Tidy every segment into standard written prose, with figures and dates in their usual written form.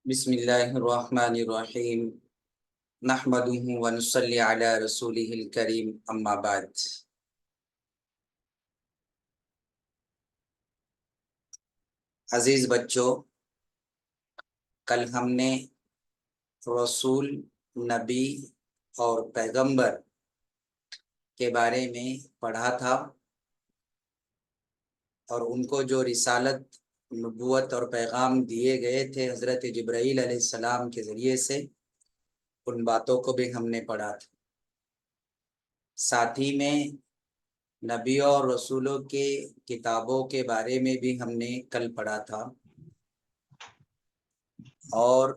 بسم اللہ الرحمن الرحیم نحمدہ ونصلی علی رسولہ الکریم اما بعد۔ عزیز بچوں، کل ہم نے رسول، نبی اور پیغمبر کے بارے میں پڑھا تھا، اور ان کو جو رسالت، نبوت اور پیغام دیے گئے تھے حضرت جبرائیل علیہ السلام کے ذریعے سے، ان باتوں کو بھی ہم نے پڑھا تھا۔ ساتھ ہی میں نبیوں اور رسولوں کے کتابوں کے بارے میں بھی ہم نے کل پڑھا تھا، اور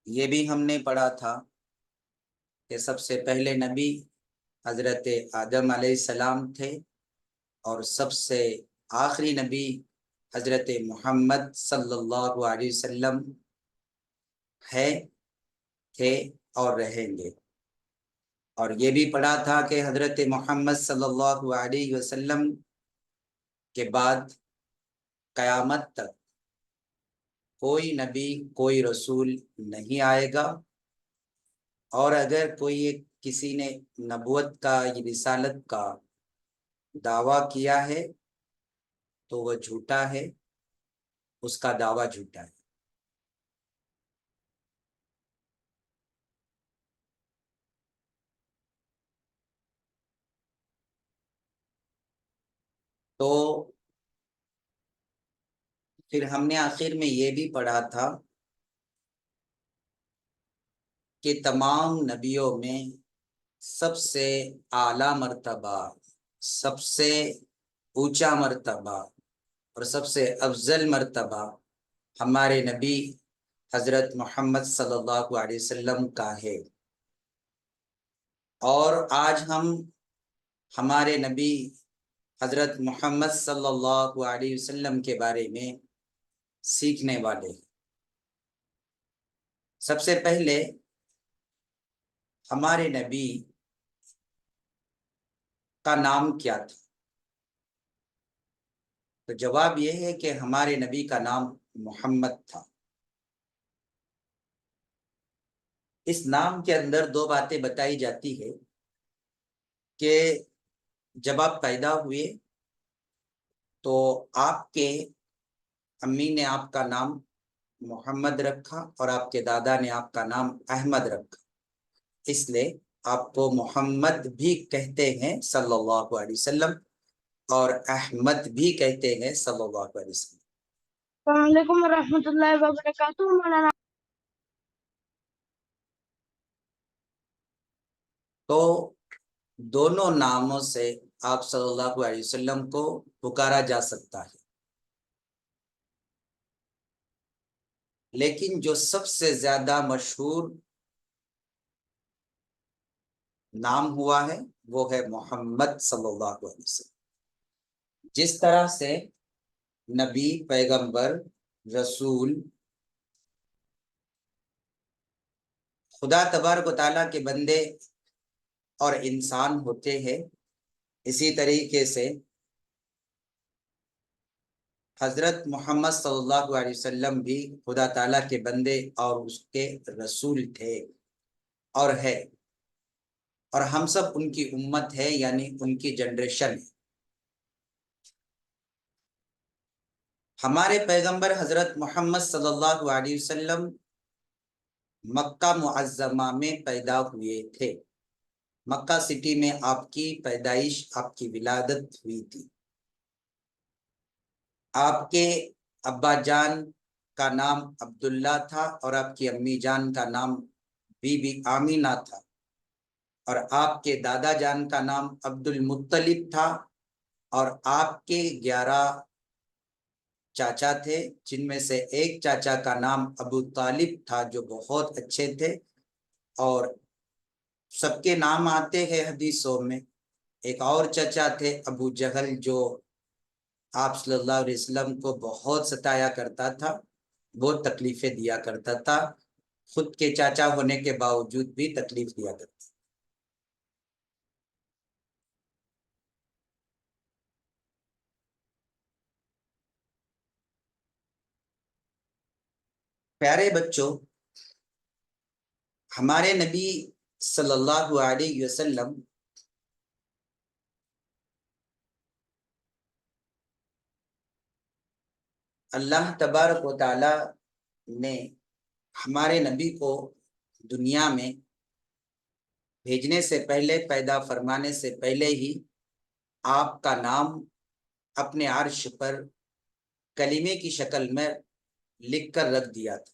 یہ بھی ہم نے پڑھا تھا کہ سب سے پہلے نبی حضرت آدم علیہ السلام تھے، اور سب سے آخری نبی حضرت محمد صلی اللہ علیہ وسلم ہے، تھے اور رہیں گے۔ اور یہ بھی پڑھا تھا کہ حضرت محمد صلی اللہ علیہ وسلم کے بعد قیامت تک کوئی نبی، کوئی رسول نہیں آئے گا، اور اگر کوئی کسی نے نبوت کا، رسالت کا دعویٰ کیا ہے تو وہ جھوٹا ہے، اس کا دعویٰ جھوٹا ہے۔ تو پھر ہم نے آخر میں یہ بھی پڑھا تھا کہ تمام نبیوں میں سب سے اعلیٰ مرتبہ، سب سے اونچا مرتبہ اور سب سے افضل مرتبہ ہمارے نبی حضرت محمد صلی اللہ علیہ وسلم کا ہے۔ اور آج ہم ہمارے نبی حضرت محمد صلی اللہ علیہ وسلم کے بارے میں سیکھنے والے ہیں۔ سب سے پہلے ہمارے نبی کا نام کیا تھا؟ تو جواب یہ ہے کہ ہمارے نبی کا نام محمد تھا۔ اس نام کے اندر دو باتیں بتائی جاتی ہے کہ جب آپ پیدا ہوئے تو آپ کے امی نے آپ کا نام محمد رکھا، اور آپ کے دادا نے آپ کا نام احمد رکھا، اس لیے آپ کو محمد بھی کہتے ہیں صلی اللہ علیہ وسلم، اور احمد بھی کہتے ہیں صلی اللہ علیہ وسلم۔ السلام علیکم ورحمۃ اللہ وبرکاتہ مولانا۔ تو دونوں ناموں سے آپ صلی اللہ علیہ وسلم کو پکارا جا سکتا ہے، لیکن جو سب سے زیادہ مشہور نام ہوا ہے وہ ہے محمد صلی اللہ علیہ وسلم۔ جس طرح سے نبی، پیغمبر، رسول خدا تبارک و تعالیٰ کے بندے اور انسان ہوتے ہیں، اسی طریقے سے حضرت محمد صلی اللہ علیہ وسلم بھی خدا تعالیٰ کے بندے اور اس کے رسول تھے اور ہے، اور ہم سب ان کی امت ہے، یعنی ان کی جنریشن ہے۔ ہمارے پیغمبر حضرت محمد صلی اللہ علیہ وسلم مکہ معظمہ میں پیدا ہوئے تھے۔ مکہ سٹی میں آپ کی پیدائش، آپ کی ولادت ہوئی تھی۔ آپ کے ابا جان کا نام عبداللہ تھا، اور آپ کی امی جان کا نام بی بی آمینہ تھا، اور آپ کے دادا جان کا نام عبد المطلب تھا، اور آپ کے 11 چاچا تھے، جن میں سے ایک چاچا کا نام ابو طالب تھا جو بہت اچھے تھے، اور سب کے نام آتے ہیں حدیثوں میں۔ ایک اور چچا تھے ابو جہل، جو آپ صلی اللہ علیہ وسلم کو بہت ستایا کرتا تھا، بہت تکلیفیں دیا کرتا تھا، خود کے چاچا ہونے کے باوجود بھی تکلیف دیا کرتا تھا۔ پیارے بچوں، ہمارے نبی صلی اللہ علیہ وسلم اللہ تبارک و تعالی نے ہمارے نبی کو دنیا میں بھیجنے سے پہلے، پیدا فرمانے سے پہلے ہی آپ کا نام اپنے عرش پر کلمے کی شکل میں لکھ کر رکھ دیا تھا۔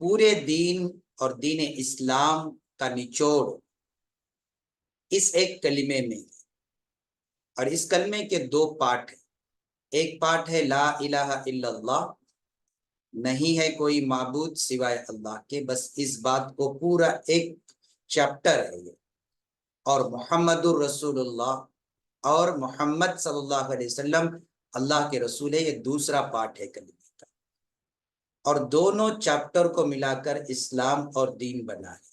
پورے دین اور دین اسلام کا نچوڑ اس ایک کلمے میں، اور اس کلمے کے دو پارٹ ہیں۔ ایک پارٹ ہے لا الہ الا اللہ، نہیں ہے کوئی معبود سوائے اللہ کے، بس اس بات کو پورا ایک چیپٹر ہے یہ، اور محمد الرسول اللہ اور محمد صلی اللہ علیہ وسلم اللہ کے رسول ہے، یہ دوسرا پارٹ ہے کلمے کا، اور دونوں چیپٹر کو ملا کر اسلام اور دین بنا ہے۔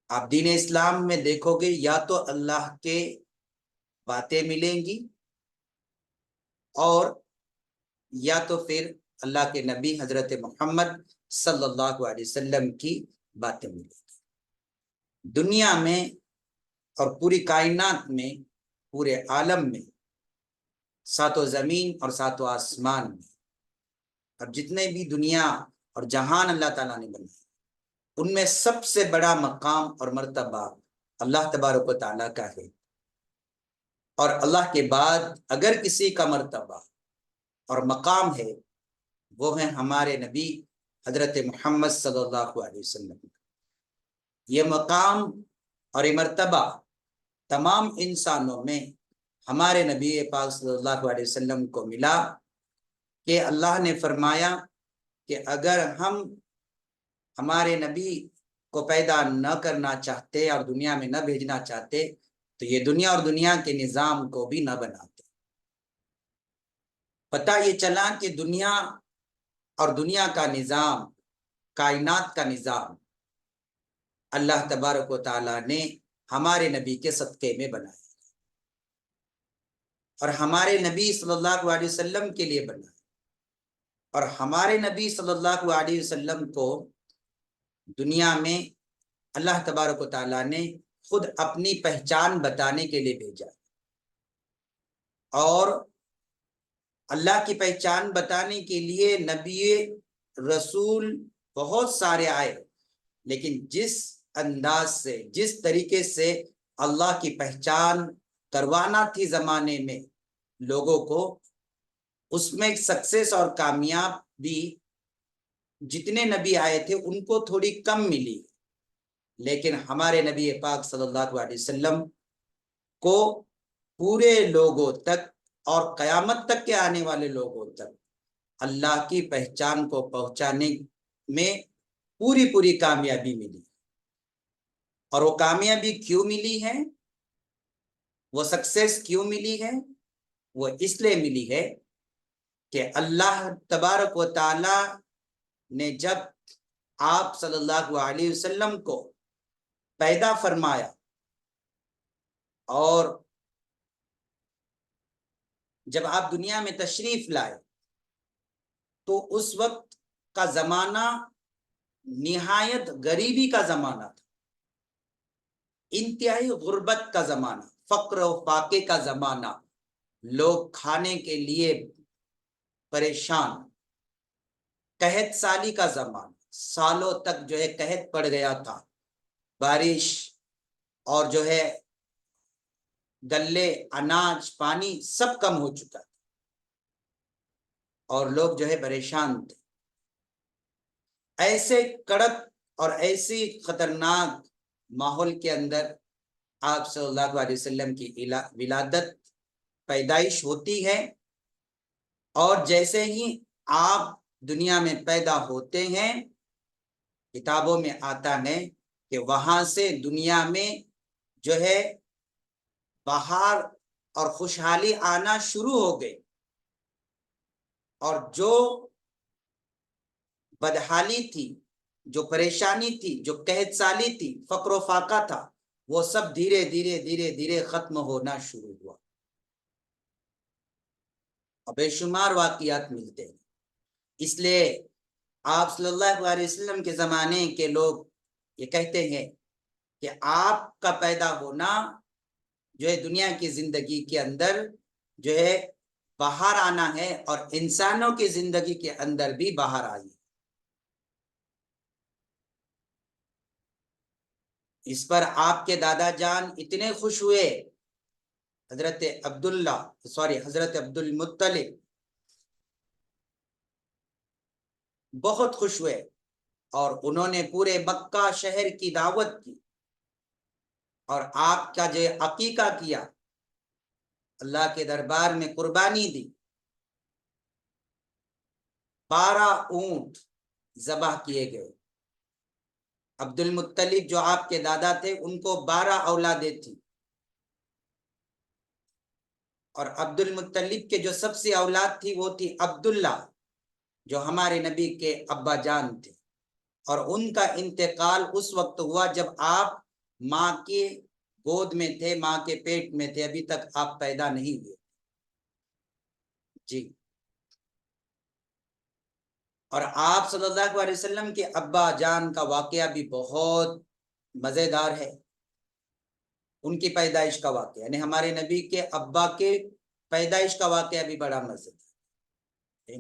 آپ دین اسلام میں دیکھو گے یا تو اللہ کے باتیں ملیں گی، اور یا تو پھر اللہ کے نبی حضرت محمد صلی اللہ علیہ وسلم کی باتیں ملیں گی۔ دنیا میں اور پوری کائنات میں، پورے عالم میں، ساتوں زمین اور ساتوں آسمان میں، اور جتنے بھی دنیا اور جہان اللہ تعالیٰ نے بنائے، ان میں سب سے بڑا مقام اور مرتبہ اللہ تبارک و تعالیٰ کا ہے، اور اللہ کے بعد اگر کسی کا مرتبہ اور مقام ہے، وہ ہیں ہمارے نبی حضرت محمد صلی اللہ علیہ وسلم۔ یہ مقام اور یہ مرتبہ تمام انسانوں میں ہمارے نبی پاک صلی اللہ علیہ وسلم کو ملا، کہ اللہ نے فرمایا کہ اگر ہم ہمارے نبی کو پیدا نہ کرنا چاہتے اور دنیا میں نہ بھیجنا چاہتے تو یہ دنیا اور دنیا کے نظام کو بھی نہ بناتے۔ پتہ یہ چلا کہ دنیا اور دنیا کا نظام، کائنات کا نظام اللہ تبارک و تعالیٰ نے ہمارے نبی کے صدقے میں بنایا، اور ہمارے نبی صلی اللہ علیہ وسلم کے لیے بنایا، اور ہمارے نبی صلی اللہ علیہ وسلم کو دنیا میں اللہ تبارک و تعالیٰ نے خود اپنی پہچان بتانے کے لیے بھیجا، اور اللہ کی پہچان بتانے کے لیے نبی رسول بہت سارے آئے، لیکن جس انداز سے، جس طریقے سے اللہ کی پہچان کروانا تھی زمانے میں لوگوں کو، اس میں سکسیس اور کامیابی جتنے نبی آئے تھے ان کو تھوڑی کم ملی، لیکن ہمارے نبی پاک صلی اللہ علیہ وسلم کو پورے لوگوں تک اور قیامت تک کے آنے والے لوگوں تک اللہ کی پہچان کو پہنچانے میں پوری کامیابی ملی۔ اور وہ کامیابی کیوں ملی ہے، وہ سکسیس کیوں ملی ہے؟ وہ اس لیے ملی ہے کہ اللہ تبارک و تعالی نے جب آپ صلی اللہ علیہ وسلم کو پیدا فرمایا، اور جب آپ دنیا میں تشریف لائے، تو اس وقت کا زمانہ نہایت غریبی کا زمانہ تھا، انتہائی غربت کا زمانہ، فقر و فاقے کا زمانہ، لوگ کھانے کے لیے پریشان، قحط سالی کا زمانہ، سالوں تک جو ہے قحط پڑ گیا تھا، بارش اور جو ہے گلے، اناج، پانی سب کم ہو چکا تھا، اور لوگ جو ہے پریشان تھے۔ ایسے کڑک اور ایسی خطرناک ماحول کے اندر آپ صلی اللہ علیہ وسلم کی ولادت، پیدائش ہوتی ہے، اور جیسے ہی آپ دنیا میں پیدا ہوتے ہیں، کتابوں میں آتا ہے کہ وہاں سے دنیا میں جو ہے بہار اور خوشحالی آنا شروع ہو گئی، اور جو بدحالی تھی، جو پریشانی تھی، جو قحط سالی تھی، فقر و فاقہ تھا، وہ سب دھیرے دھیرے ختم ہونا شروع ہوا، اور بے شمار واقعات ملتے ہیں۔ اس لیے آپ صلی اللہ علیہ وسلم کے زمانے کے لوگ یہ کہتے ہیں کہ آپ کا پیدا ہونا جو ہے دنیا کی زندگی کے اندر جو ہے باہر آنا ہے اور انسانوں کی زندگی کے اندر بھی باہر آئی. اس پر آپ کے دادا جان اتنے خوش ہوئے، حضرت عبد المطلب بہت خوش ہوئے، اور انہوں نے پورے مکہ شہر کی دعوت کی اور آپ کا جو عقیقہ کیا، اللہ کے دربار میں قربانی دی. 12 اونٹ ذبح کیے گئے. عبد المطلب جو آپ کے دادا تھے ان کو 12 اولادیں تھیں، اور عبد المطلب کے جو سب سے اولاد تھی وہ تھی عبداللہ جو ہمارے نبی کے ابا جان تھے، اور ان کا انتقال اس وقت ہوا جب آپ ماں کے گود میں تھے، ماں کے پیٹ میں تھے، ابھی تک آپ پیدا نہیں ہوئے. جی. اور آپ صلی اللہ علیہ وسلم کے ابا جان کا واقعہ بھی بہت مزیدار ہے. ان کی پیدائش کا واقعہ، یعنی ہمارے نبی کے ابا کے پیدائش کا واقعہ بھی بڑا مزیدار ہے،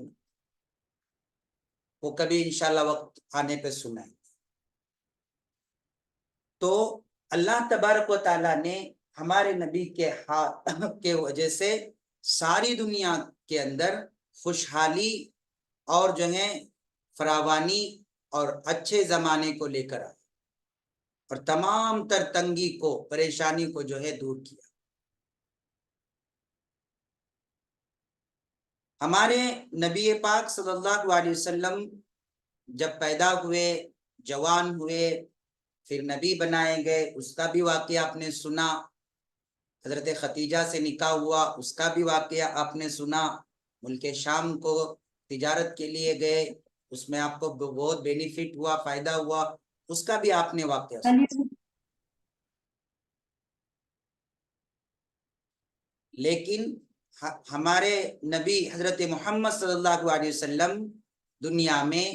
وہ کبھی انشاءاللہ وقت آنے پہ سنائیں. تو اللہ تبارک و تعالیٰ نے ہمارے نبی کے وجہ سے ساری دنیا کے اندر خوشحالی اور جو ہے فراوانی اور اچھے زمانے کو لے کر آئے، اور تمام تر تنگی کو، پریشانی کو جو ہے دور کیا. ہمارے نبی پاک صلی اللہ علیہ وسلم جب پیدا ہوئے، جوان ہوئے، پھر نبی بنائے گئے، اس کا بھی واقعہ آپ نے سنا. حضرت خدیجہ سے نکاح ہوا، اس کا بھی واقعہ آپ نے سنا. ملک شام کو تجارت کے لیے گئے، اس میں آپ کو بہت بینیفٹ ہوا، فائدہ ہوا، اس کا بھی آپ نے واقعہ سنا. لیکن ہمارے نبی حضرت محمد صلی اللہ علیہ وسلم دنیا میں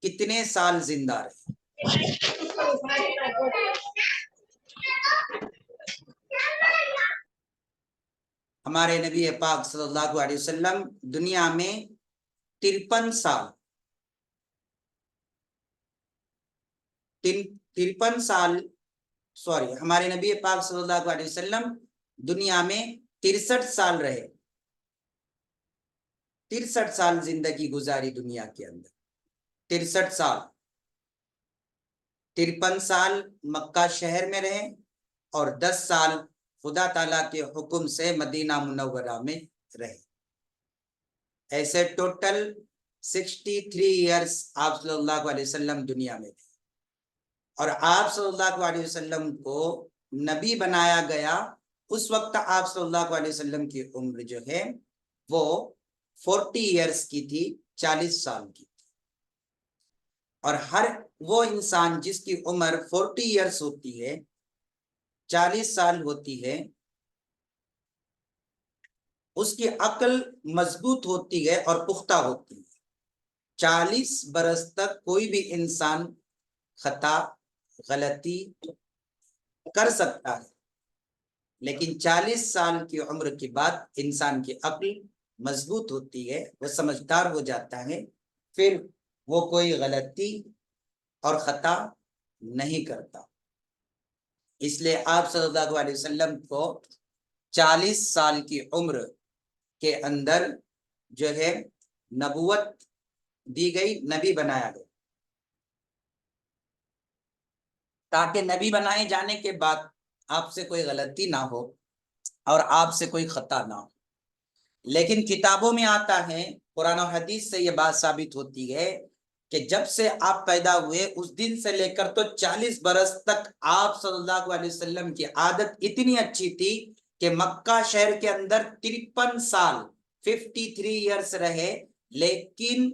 کتنے سال زندہ رہے؟ ہمارے نبی پاک صلی اللہ علیہ وسلم دنیا میں 53 سال 53 سال سوری ہمارے نبی پاک صلی اللہ علیہ وسلم دنیا میں 63 سال رہے. 63 سال زندگی گزاری دنیا کے اندر. 63 سال 53 سال مکہ شہر میں رہے، اور 10 سال خدا تعالیٰ کے حکم سے مدینہ منورہ میں رہے. ایسے ٹوٹل 63 ایئرس آپ صلی اللہ علیہ وسلم دنیا میں تھے. اور آپ صلی اللہ علیہ وسلم کو نبی بنایا گیا اس وقت آپ صلی اللہ علیہ وسلم کی عمر جو ہے وہ 40 ایئرس کی تھی، 40 سال کی تھی. اور ہر وہ انسان جس کی عمر 40 ایئرس ہوتی ہے، 40 سال ہوتی ہے، اس کی عقل مضبوط ہوتی ہے اور پختہ ہوتی ہے. 40 برس تک کوئی بھی انسان خطا، غلطی کر سکتا ہے، لیکن 40 سال کی عمر کے بعد انسان کی عقل مضبوط ہوتی ہے، وہ سمجھدار ہو جاتا ہے، پھر وہ کوئی غلطی اور خطا نہیں کرتا. اس لیے آپ صلی اللہ علیہ وسلم کو 40 سال کی عمر کے اندر جو ہے نبوت دی گئی، نبی بنایا گیا، تاکہ نبی بنائے جانے کے بعد آپ سے کوئی غلطی نہ ہو اور آپ سے کوئی خطا نہ ہو. لیکن کتابوں میں آتا ہے، قرآن و حدیث سے یہ بات ثابت ہوتی ہے کہ جب سے آپ پیدا ہوئے اس دن سے لے کر تو 40 برس تک آپ صلی اللہ علیہ وسلم کی عادت اتنی اچھی تھی کہ مکہ شہر کے اندر 53 سال 53 ایئرس رہے، لیکن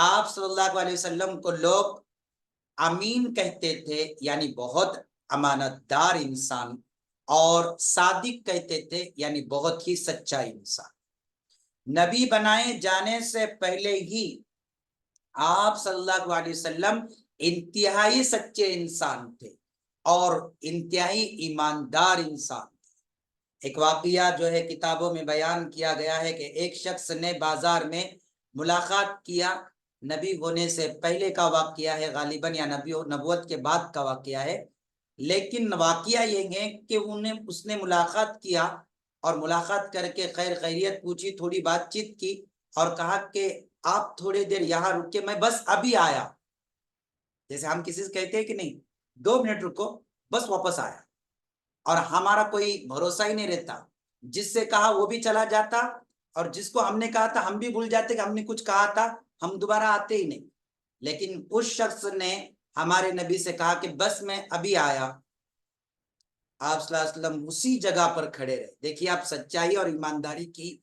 آپ صلی اللہ علیہ وسلم کو لوگ امین کہتے تھے، یعنی بہت امانت دار انسان، اور صادق کہتے تھے، یعنی بہت ہی سچا انسان. نبی بنائے جانے سے پہلے ہی آپ صلی اللہ علیہ وسلم انتہائی سچے انسان تھے اور انتہائی ایماندار انسان تھے۔ ایک واقعہ جو ہے کتابوں میں بیان کیا گیا ہے کہ ایک شخص نے بازار میں ملاقات کیا، نبی ہونے سے پہلے کا واقعہ ہے غالباً، یا نبوت کے بعد کا واقعہ ہے، لیکن واقعہ یہ ہے کہ اس نے ملاقات کیا اور ملاقات کر کے خیر خیریت پوچھی، تھوڑی بات چیت کی اور کہا کہ آپ تھوڑی دیر یہاں رکے، میں بس ابھی آیا۔ جیسے ہم کسی سے کہتے ہیں کہ نہیں 2 منٹ رکو، بس واپس آیا، اور ہمارا کوئی بھروسہ ہی نہیں رہتا، جس سے کہا وہ بھی چلا جاتا، اور جس کو ہم نے کہا تھا ہم بھی بھول جاتے کہ ہم نے کچھ کہا تھا، ہم دوبارہ آتے ہی نہیں۔ لیکن اس شخص نے ہمارے نبی سے کہا کہ بس میں ابھی آیا، آپ صلی اللہ علیہ وسلم اسی جگہ پر کھڑے رہے۔ دیکھیے آپ سچائی اور ایمانداری کی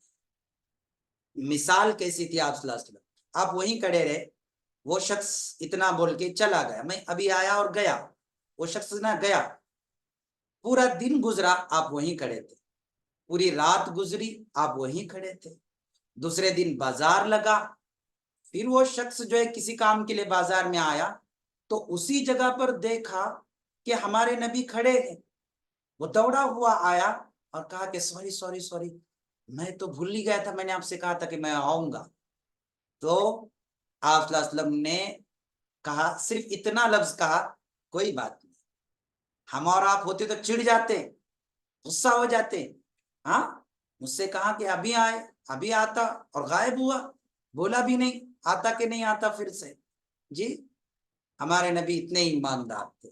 مثال کیسی تھی آپ صلی اللہ علیہ وسلم، آپ وہیں کھڑے رہے۔ وہ شخص اتنا بول کے چلا گیا، میں ابھی آیا اور گیا، وہ شخص نہ گیا، پورا دن گزرا آپ وہیں کھڑے تھے، پوری رات گزری آپ وہیں کھڑے تھے، دوسرے دن بازار لگا، پھر وہ شخص جو ہے کسی کام کے لیے بازار میں آیا تو اسی جگہ پر دیکھا کہ ہمارے نبی کھڑے ہیں، وہ دوڑا ہوا آیا اور کہا کہ سوری سوری سوری، میں تو بھول ہی گیا تھا، میں نے آپ سے کہا تھا کہ میں آؤں گا۔ تو آپ صلی اللہ علیہ وسلم نے کہا، صرف اتنا لفظ کہا، کوئی بات نہیں، ہم اور آپ ہوتے تو چڑ جاتے، غصہ ہو جاتے، ہاں مجھ سے کہا کہ ابھی آئے، ابھی آتا، اور غائب ہوا، بولا بھی نہیں آتا کہ نہیں آتا پھر سے۔ جی ہمارے نبی اتنے ایماندار تھے،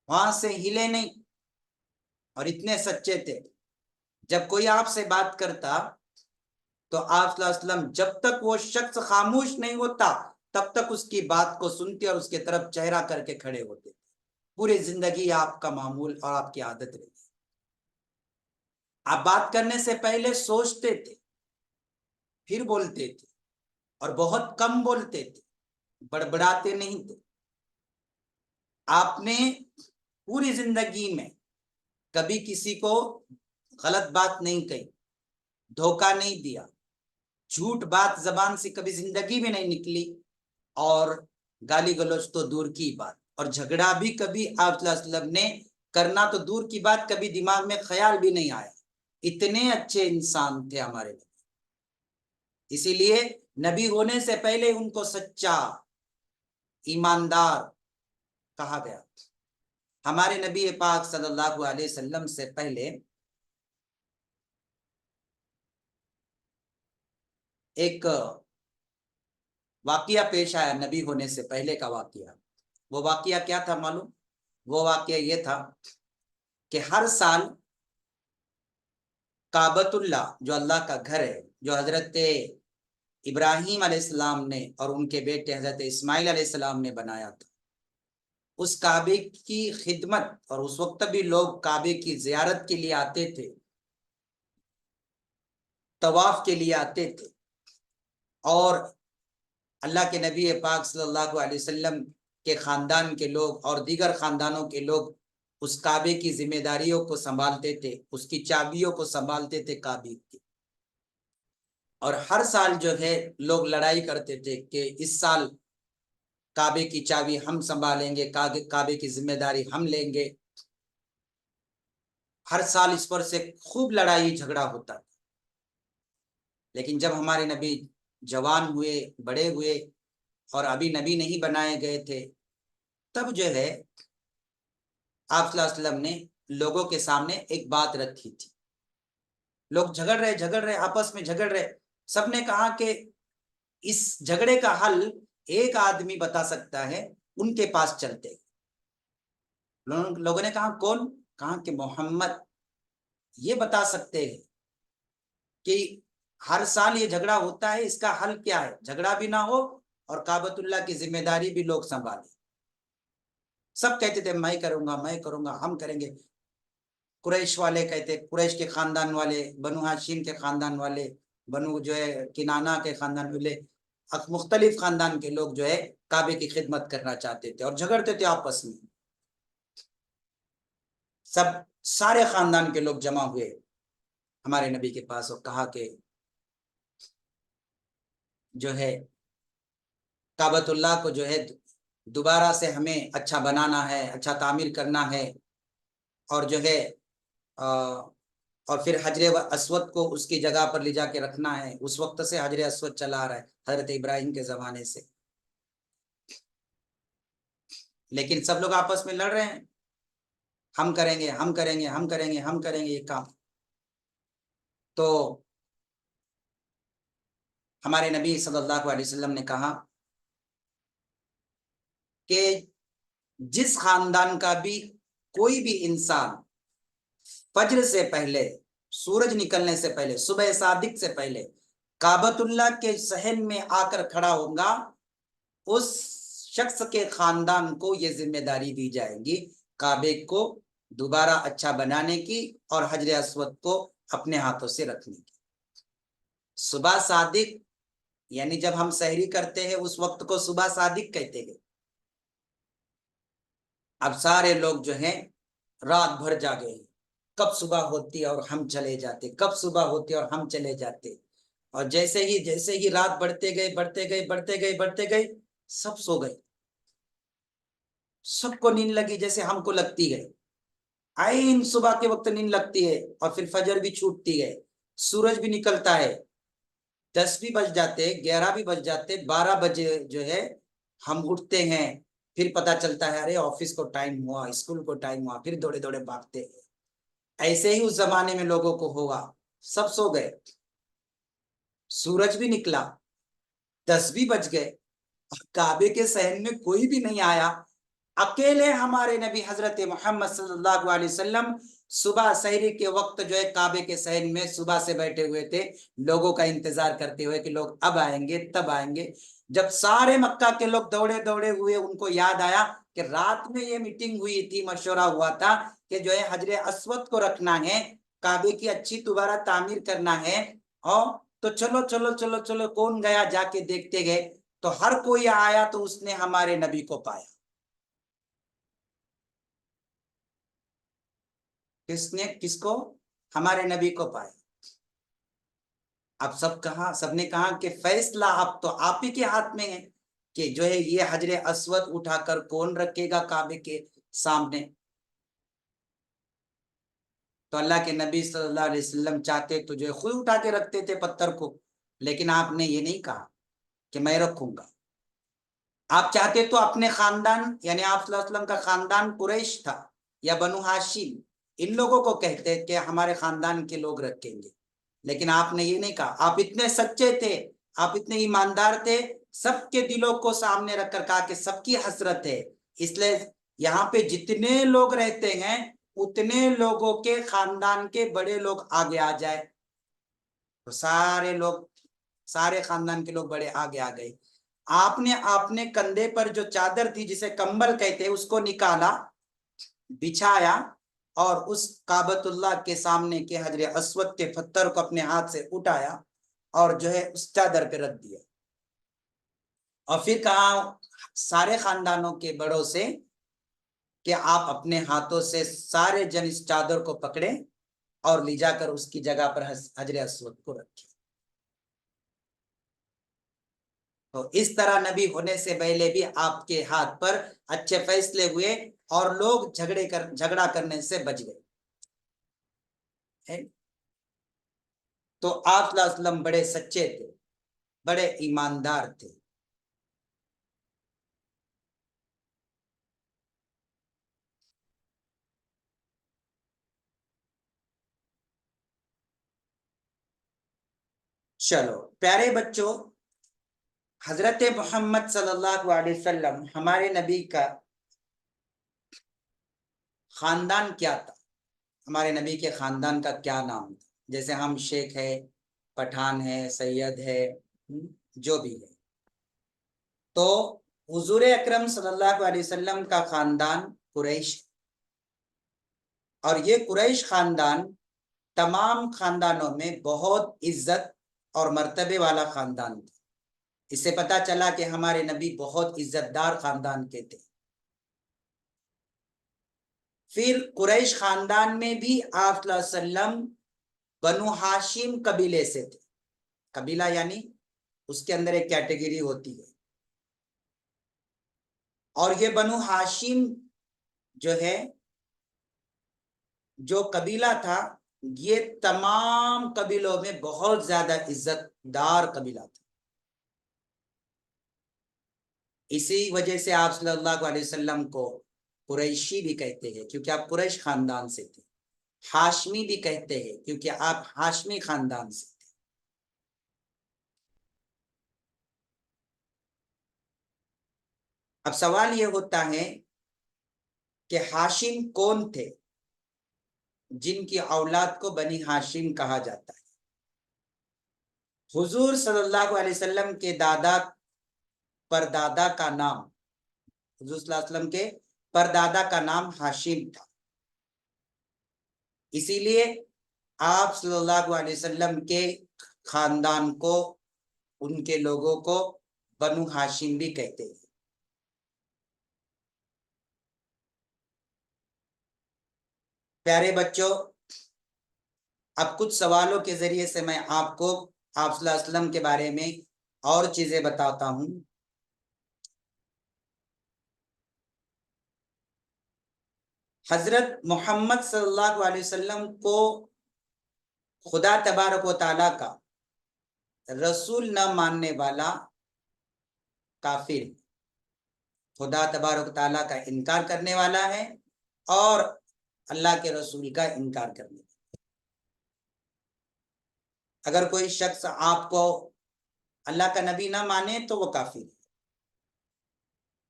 وہاں سے ہلے نہیں، اور اتنے سچے تھے، جب کوئی آپ سے بات کرتا تو آپ صلی اللہ علیہ وسلم جب تک وہ شخص خاموش نہیں ہوتا تب تک اس کی بات کو سنتے اور اس کی طرف چہرہ کر کے کھڑے ہوتے، پوری زندگی آپ کا معمول اور آپ کی عادت رہی۔ آپ بات کرنے سے پہلے سوچتے تھے پھر بولتے تھے، اور بہت کم بولتے تھے، بڑبڑاتے نہیں تھے۔ آپ نے پوری زندگی میں کبھی کسی کو غلط بات نہیں کہی، دھوکہ نہیں دیا، جھوٹ بات زبان سے کبھی زندگی میں نہیں نکلی، اور گالی گلوچ تو دور کی بات، اور جھگڑا بھی کبھی آپ صلی اللہ علیہ وسلم نے کرنا تو دور کی بات، کبھی دماغ میں خیال بھی نہیں آیا۔ اتنے اچھے انسان تھے ہمارے نبی، اسی لیے نبی ہونے سے پہلے ان کو سچا ایماندار کہا گیا۔ ہمارے نبی پاک صلی اللہ علیہ وسلم سے پہلے ایک واقعہ پیش آیا، نبی ہونے سے پہلے کا واقعہ۔ وہ واقعہ کیا تھا معلوم؟ وہ واقعہ یہ تھا کہ ہر سال کعبۃ اللہ جو اللہ کا گھر ہے، جو حضرت ابراہیم علیہ السلام نے اور ان کے بیٹے حضرت اسماعیل علیہ السلام نے بنایا تھا، اس کعبے کی خدمت، اور اس وقت بھی لوگ کعبے کی زیارت کے لیے آتے تھے، طواف کے لیے آتے تھے، اور اللہ کے نبی پاک صلی اللہ علیہ وسلم کے خاندان کے لوگ اور دیگر خاندانوں کے لوگ اس کعبے کی ذمہ داریوں کو سنبھالتے تھے، اس کی چابیوں کو سنبھالتے تھے کعبے کی، اور ہر سال جو ہے لوگ لڑائی کرتے تھے کہ اس سال کعبے کی چابی ہم سنبھالیں گے، کعبے کی ذمہ داری ہم لیں گے، ہر سال اس پر سے خوب لڑائی جھگڑا ہوتا تھا۔ لیکن جب ہمارے نبی جوان ہوئے، بڑے ہوئے، اور ابھی نبی نہیں بنائے گئے تھے، تب جو ہے آپ صلی اللہ علیہ وسلم نے لوگوں کے سامنے ایک بات رکھی تھی۔ لوگ جھگڑ رہے آپس میں جھگڑ رہے، سب نے کہا کہ اس جھگڑے کا حل ایک آدمی بتا سکتا ہے، ان کے پاس چلتے۔ لوگوں نے کہا کون؟ کہا کہ محمد یہ بتا سکتے ہیں کہ ہر سال یہ جھگڑا ہوتا ہے، اس کا حل کیا ہے، جھگڑا بھی نہ ہو اور کعبۃ اللہ کی ذمہ داری بھی لوگ سنبھالیں۔ سب کہتے تھے میں کروں گا، میں کروں گا، ہم کریں گے۔ قریش والے کہتے، قریش کے خاندان والے، بنو ہاشم کے خاندان والے، بنو جو ہے کنانہ کے خاندان والے، مختلف خاندان کے لوگ جو ہے کعبے کی خدمت کرنا چاہتے تھے اور جھگڑتے تھے آپس میں۔ سارے خاندان کے لوگ جمع ہوئے ہمارے نبی کے پاس اور کہا کہ جو ہے کعبۃ اللہ کو جو ہے دوبارہ سے ہمیں اچھا بنانا ہے، اچھا تعمیر کرنا ہے، اور جو ہے اور پھر حجر اسود کو اس کی جگہ پر لے جا کے رکھنا ہے۔ اس وقت سے حجر اسود چلا آ رہا ہے، حضرت ابراہیم کے زمانے سے، لیکن سب لوگ آپس میں لڑ رہے ہیں، ہم کریں گے، ہم کریں گے، ہم کریں گے، ہم کریں گے یہ کام۔ تو ہمارے نبی صلی اللہ علیہ وسلم نے کہا کہ جس خاندان کا بھی کوئی بھی انسان فجر سے پہلے، سورج نکلنے سے پہلے، صبح صادق سے پہلے کعبۃ اللہ کے صحن میں آ کر کھڑا ہوگا، اس شخص کے خاندان کو یہ ذمہ داری دی جائے گی کعبے کو دوبارہ اچھا بنانے کی اور حجر اسود کو اپنے ہاتھوں سے رکھنے کی۔ صبح صادق یعنی جب ہم سحری کرتے ہیں اس وقت کو صبح صادق کہتے ہیں۔ اب سارے لوگ جو ہیں رات بھر جاگے ہیں، کب صبح ہوتی اور ہم چلے جاتے، کب صبح ہوتی اور ہم چلے جاتے، اور جیسے ہی رات بڑھتے گئے سب سو گئے، سب کو نیند لگی جیسے ہم کو لگتی ہے، عین صبح کے وقت نیند لگتی ہے، اور پھر فجر بھی چھوٹتی ہے، سورج بھی نکلتا ہے، 10 بھی بج جاتے، 11 بھی بج جاتے، 12 بجے جو ہے ہم اٹھتے ہیں، پھر پتا چلتا ہے ارے آفس کو ٹائم ہوا، اسکول کو ٹائم ہوا، پھر دوڑے دوڑے بھاگتے ہیں۔ ایسے ہی اس زمانے میں لوگوں کو ہوگا، سب سو گئے، سورج بھی نکلا، 10 بھی بج گئے، کعبے کے صحن میں کوئی بھی نہیں آیا، اکیلے ہمارے نبی حضرت محمد صلی اللہ علیہ وسلم صبح سحری کے وقت جو ہے کعبے کے صحن میں صبح سے بیٹھے ہوئے تھے، لوگوں کا انتظار کرتے ہوئے کہ لوگ اب آئیں گے، تب آئیں گے۔ جب سارے مکہ کے لوگ دوڑے دوڑے ہوئے، ان کو یاد آیا کہ رات میں یہ میٹنگ ہوئی تھی، مشورہ ہوا تھا کہ جو ہے حجر اسود کو رکھنا ہے، کعبے کی اچھی دوبارہ تعمیر کرنا ہے، اور تو چلو چلو چلو چلو کون گیا، جا کے دیکھتے گئے، تو ہر کوئی آیا تو اس نے ہمارے نبی کو پایا۔ کس نے کس کو؟ ہمارے نبی کو پایا۔ اب سب نے کہا کہ فیصلہ اب تو آپ ہی کے ہاتھ میں ہے کہ جو ہے یہ حجر اسود اٹھا کر کون رکھے گا کعبے کے سامنے۔ تو اللہ کے نبی صلی اللہ علیہ وسلم چاہتے تو جو ہے خود اٹھا کے رکھتے تھے پتھر کو، لیکن آپ نے یہ نہیں کہا کہ میں رکھوں گا۔ آپ چاہتے تو اپنے خاندان، یعنی آپ صلی اللہ علیہ وسلم کا خاندان قریش تھا یا بنو ہاشم، ان لوگوں کو کہتے کہ ہمارے خاندان کے لوگ رکھیں گے، لیکن آپ نے یہ نہیں کہا۔ آپ اتنے سچے تھے، آپ اتنے ایماندار تھے، سب کے دلوں کو سامنے رکھ کر کہا کہ سب کی حسرت ہے، اس لیے یہاں پہ جتنے لوگ رہتے ہیں اتنے لوگوں کے خاندان کے بڑے لوگ آگے آ جائے، تو سارے خاندان کے لوگ بڑے آگے آ گئے۔ آپ نے کندھے پر جو چادر تھی جسے کمبل کہتے ہیں اس کو نکالا، بچھایا، اور اس کعبۃ اللہ کے سامنے کے حجر اسود کے پتھر کو اپنے ہاتھ سے اٹھایا اور جو ہے اس چادر پہ رکھ دیا، اور پھر کہا سارے خاندانوں کے بڑوں سے کہ آپ اپنے ہاتھوں سے سارے جن اس چادر کو پکڑے اور لے جا کر اس کی جگہ پر حجر اسود کو رکھے۔ تو اس طرح نبی ہونے سے پہلے بھی آپ کے ہاتھ پر اچھے فیصلے ہوئے اور لوگ جھگڑا کرنے سے بچ گئے۔ تو آپ صلی اللہ علیہ وسلم بڑے سچے تھے، بڑے ایماندار تھے۔ چلو پیارے بچوں، حضرت محمد صلی اللہ علیہ وسلم ہمارے نبی کا خاندان کیا تھا، ہمارے نبی کے خاندان کا کیا نام تھا؟ جیسے ہم شیخ ہے، پٹھان ہے، سید ہے، جو بھی ہے، تو حضور اکرم صلی اللہ علیہ وسلم کا خاندان قریش، اور یہ قریش خاندان تمام خاندانوں میں بہت عزت اور مرتبے والا خاندان تھا۔ اس سے پتا چلا کہ ہمارے نبی بہت عزت دار خاندان کے تھے۔ پھر قریش خاندان میں بھی آپ صلی اللہ علیہ وسلم بنو ہاشم قبیلے سے تھے۔ قبیلہ یعنی اس کے اندر ایک کیٹیگری ہوتی ہے، اور یہ بنو ہاشم جو ہے، جو قبیلہ تھا، یہ تمام قبیلوں میں بہت زیادہ عزت دار قبیلہ تھا. اسی وجہ سے آپ صلی اللہ علیہ وسلم کو قریشی بھی کہتے ہیں کیونکہ آپ قریش خاندان سے تھے، ہاشمی بھی کہتے ہیں کیونکہ آپ ہاشمی خاندان سے تھے. اب سوال یہ ہوتا ہے کہ ہاشم کون تھے جن کی اولاد کو بنی ہاشم کہا جاتا ہے؟ حضور صلی اللہ علیہ وسلم کے دادا پردادا کا نام، حضور صلی اللہ علیہ وسلم کے پردادا کا نام ہاشم تھا. اسی لیے آپ صلی اللہ علیہ وسلم کے خاندان کو، ان کے لوگوں کو بنو ہاشم بھی کہتے ہیں. پیارے بچوں، اب کچھ سوالوں کے ذریعے سے میں آپ کو آپ صلی اللہ علیہ وسلم کے بارے میں اور چیزیں بتاتا ہوں. حضرت محمد صلی اللہ علیہ وسلم کو خدا تبارک و تعالیٰ کا رسول نہ ماننے والا کافر، خدا تبارک و تعالیٰ کا انکار کرنے والا ہے اور اللہ کے رسول کا انکار کرنے والا. اگر کوئی شخص آپ کو اللہ کا نبی نہ مانے تو وہ کافر ہے.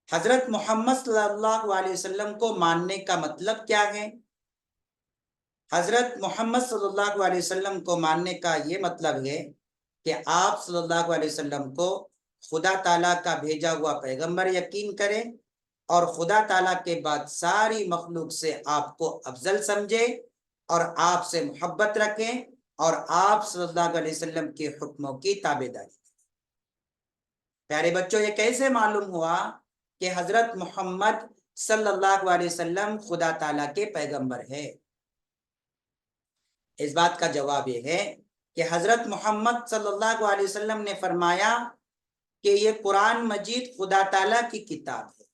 حضرت محمد صلی اللہ علیہ وسلم کو ماننے کا مطلب کیا ہے؟ حضرت محمد صلی اللہ علیہ وسلم کو ماننے کا یہ مطلب ہے کہ آپ صلی اللہ علیہ وسلم کو خدا تعالیٰ کا بھیجا ہوا پیغمبر یقین کریں اور خدا تعالیٰ کے بعد ساری مخلوق سے آپ کو افضل سمجھے اور آپ سے محبت رکھیں اور آپ صلی اللہ علیہ وسلم کے حکموں کی تابعداری کریں. پیارے بچوں، یہ کیسے معلوم ہوا کہ حضرت محمد صلی اللہ علیہ وسلم خدا تعالیٰ کے پیغمبر ہے؟ اس بات کا جواب یہ ہے کہ حضرت محمد صلی اللہ علیہ وسلم نے فرمایا کہ یہ قرآن مجید خدا تعالیٰ کی کتاب ہے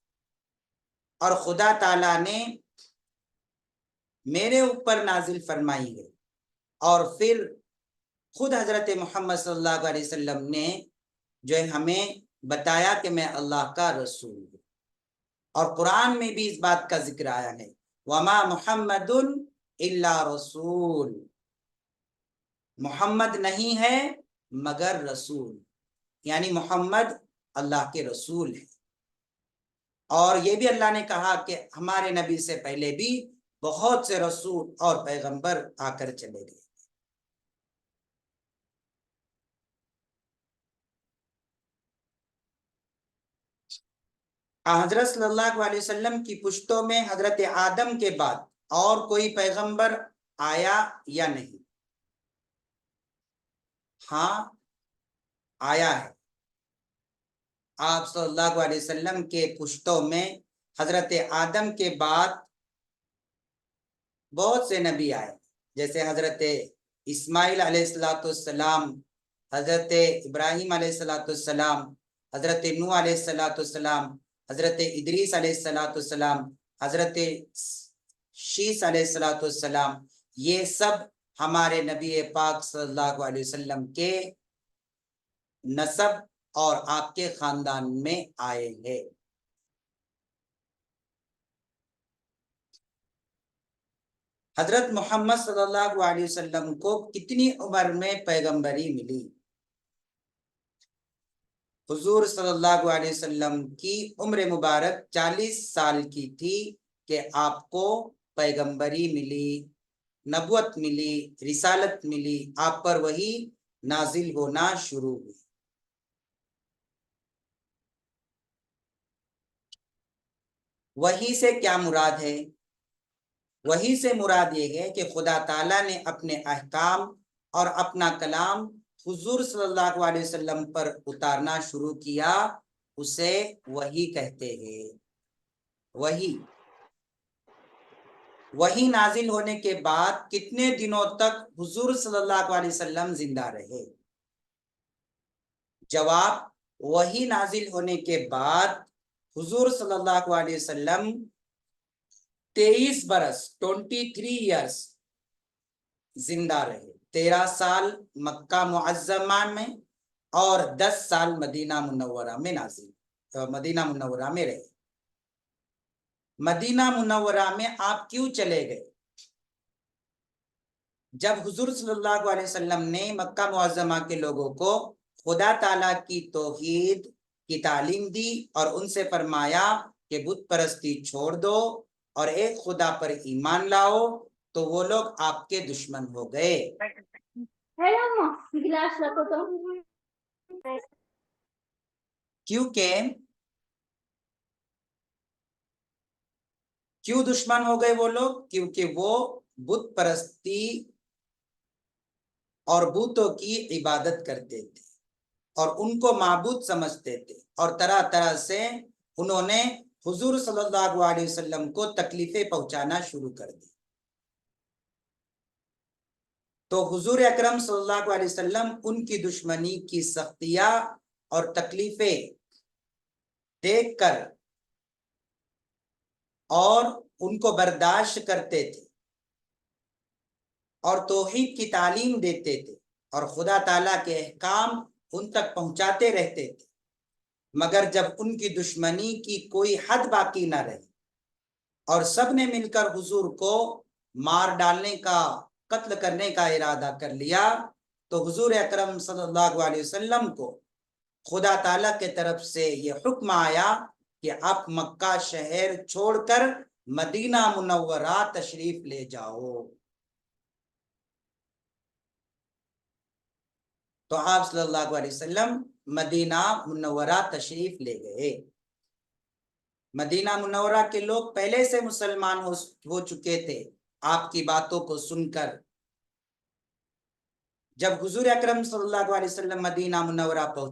اور خدا تعالیٰ نے میرے اوپر نازل فرمائی ہے، اور پھر خود حضرت محمد صلی اللہ علیہ وسلم نے جو ہے ہمیں بتایا کہ میں اللہ کا رسول ہوں. اور قرآن میں بھی اس بات کا ذکر آیا ہے، وَمَا مُحَمَّدٌ إِلَّا رَسُولٌ، محمد نہیں ہے مگر رسول، یعنی محمد اللہ کے رسول ہے. اور یہ بھی اللہ نے کہا کہ ہمارے نبی سے پہلے بھی بہت سے رسول اور پیغمبر آ کر چلے گئے. حضرت صلی اللہ علیہ وسلم کی پشتوں میں حضرت آدم کے بعد اور کوئی پیغمبر آیا یا نہیں؟ ہاں آیا ہے. آپ صلی اللہ علیہ وسلم کے پشتوں میں حضرت آدم کے بعد بہت سے نبی آئے، جیسے حضرت اسماعیل علیہ السلام، حضرت ابراہیم علیہ السلام، حضرت نوح علیہ السلام، حضرت ادریس علیہ السلام، حضرت شیس علیہ السلام. یہ سب ہمارے نبی پاک صلی اللہ علیہ وسلم کے نسب اور آپ کے خاندان میں آئے ہیں. حضرت محمد صلی اللہ علیہ وسلم کو کتنی عمر میں پیغمبری ملی؟ حضور صلی اللہ علیہ وسلم کی عمر مبارک 40 سال کی تھی کہ آپ کو پیغمبری ملی، نبوت ملی، رسالت ملی، آپ پر وحی نازل ہونا شروع ہوئی. وحی سے کیا مراد ہے؟ وحی سے مراد یہ ہے کہ خدا تعالیٰ نے اپنے احکام اور اپنا کلام حضور صلی اللہ علیہ وسلم پر اتارنا شروع کیا، اسے وحی کہتے ہیں. وحی نازل ہونے کے بعد کتنے دنوں تک حضور صلی اللہ علیہ وسلم زندہ رہے؟ جواب وہی نازل ہونے کے بعد حضور صلی اللہ علیہ وسلم 23 برس 23 ایئرس زندہ رہے، 13 سال مکہ معظمہ میں اور 10 سال مدینہ منورہ میں مدینہ منورہ میں رہے۔ مدینہ منورہ میں آپ کیوں چلے گئے؟ جب حضور صلی اللہ علیہ وسلم نے مکہ معظمہ کے لوگوں کو خدا تعالیٰ کی توحید کی تعلیم دی اور ان سے فرمایا کہ بت پرستی چھوڑ دو اور ایک خدا پر ایمان لاؤ، تو وہ لوگ آپ کے دشمن ہو گئے۔ کیوں دشمن ہو گئے وہ لوگ؟ کیونکہ وہ بت پرستی اور بتوں کی عبادت کرتے تھے اور ان کو معبود سمجھتے تھے، اور طرح طرح سے انہوں نے حضور صلی اللہ علیہ وسلم کو تکلیفیں پہنچانا شروع کر دی۔ تو حضور اکرم صلی اللہ علیہ وسلم ان کی دشمنی کی سختیاں اور تکلیفیں دیکھ کر اور ان کو برداشت کرتے تھے اور توحید کی تعلیم دیتے تھے اور خدا تعالیٰ کے احکام ان تک پہنچاتے رہتے تھے، مگر جب ان کی دشمنی کی کوئی حد باقی نہ رہی اور سب نے مل کر حضور کو مار ڈالنے کا، قتل کرنے کا ارادہ کر لیا، تو حضور اکرم صلی اللہ علیہ وسلم کو خدا تعالیٰ کے طرف سے یہ حکم آیا کہ آپ مکہ شہر چھوڑ کر مدینہ منورہ تشریف لے جاؤ۔ تو آپ صلی اللہ علیہ وسلم مدینہ منورہ تشریف لے گئے۔ مدینہ منورہ کے لوگ پہلے سے مسلمان ہو چکے تھے آپ کی باتوں کو سن کر۔ جب حضور اکرم صلی اللہ علیہ وسلم مدینہ منورہ پہنچے